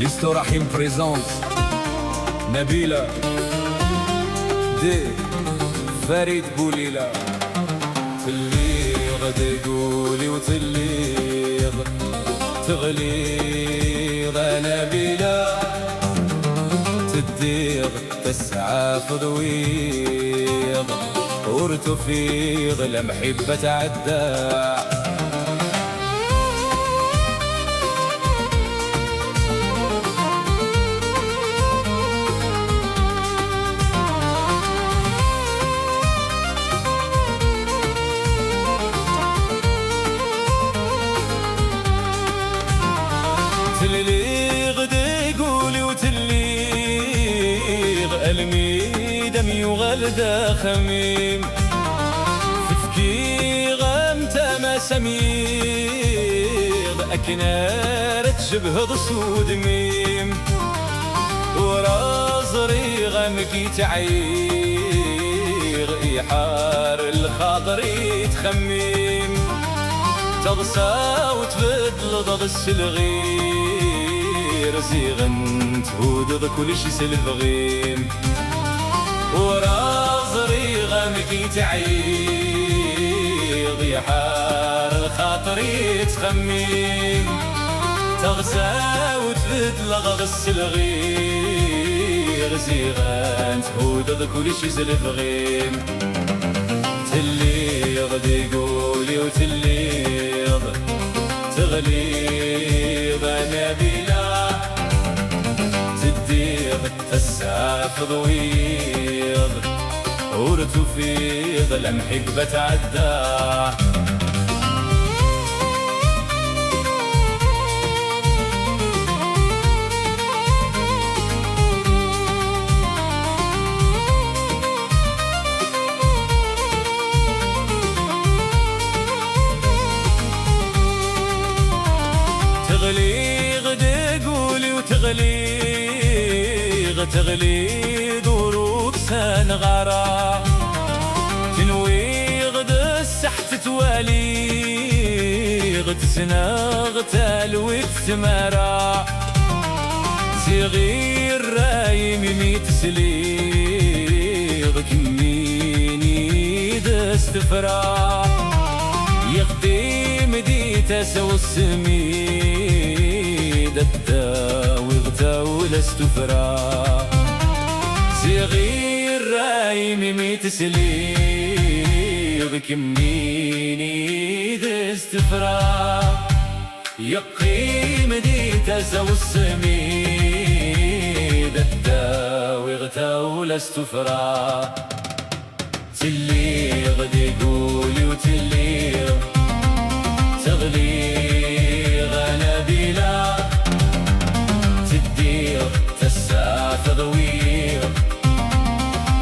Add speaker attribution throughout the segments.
Speaker 1: Listo Rahim présente Nabila دي فريد بوليلة. تليغ تقولي وتليغ تغليظ نبيلة، تديغ تسعى فضويض ورتفيض المحبة تعدى. تليغ دقولي وتليغ ألمي دمي وغلدة خميم ففكي غمتة ما سميغ أكنارة شبه ضسود ميم ورازري غمكي تعيغ إيحار الخاطري تخميم تغسى وتبدل ضغس الغير زيغن تهود كل شي سلفغيم ورازري غمكي تعيغ يحار الخاطري تخميم تغسى وتبدل ضغس الغير زيغن تهود كل شي سلفغيم. تليغ دقولي وتليغ تغليظ نبيلة، تديغ تسعى فضويض ورتفيض المحبة تعدى. تغليظ دقولي وتغليظ تغليظ وروب سنغرا تنويغ دسحت تواليغ تسنغ تالوي تمارا صغير رايم ميت سليغ كميني دستفرا يقديم دي تسوى السميد الداوي غتاو لستفرا صغير رايم ميت سليغ كميني دستفرا يقيم دي تسوى السميد الداوي غتاو لستفرا. تليغ دقولي وتليغ تغليظ نبيلة، تديغ تسعى تضويغ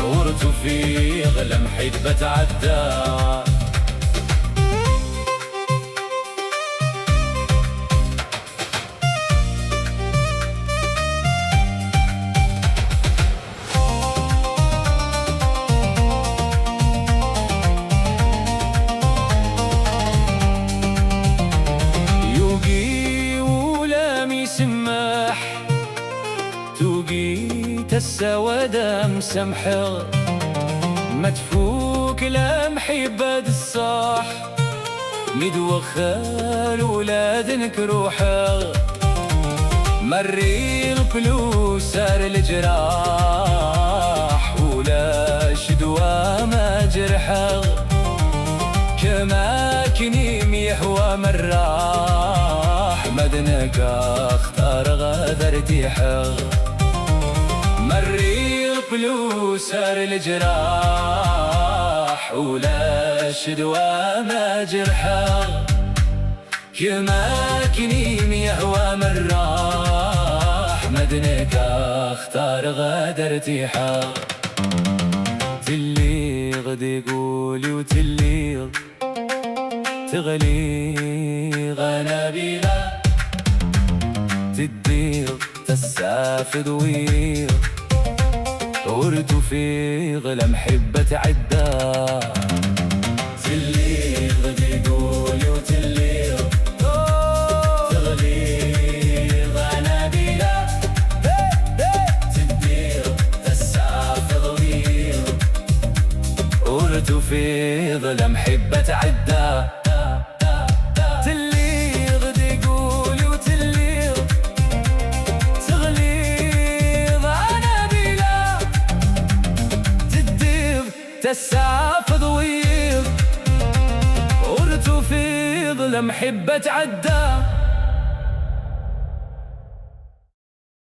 Speaker 1: ورتفيض المحبة تعدى. توقيت السوادة مسمحة ما تفوك المحبة الصاح مدوخال ولادنك روحه مري القلوب سار الجراح ولا شدوى ما جرحه كما كنيم يحوى مراح مدنك اختار غادر ارتيحه مري القلوب سار الجراح ولا شدوى ما جرحه كما كنيم يهوى مراح مدنك اختار غادر ارتيحه. تليغ دقولي وتليغ تغليظ نبيلة، تديغ تسعى فضويض ورتفيض المحبة تعدى. تليغ دقولي وتليغ تغليظ نبيلة، وتفيض المحبة تعدى. تليغ ديقولي وتليغ تغليظ أنا بلا تديض تسافض ويض وتفيض المحبة تعدى.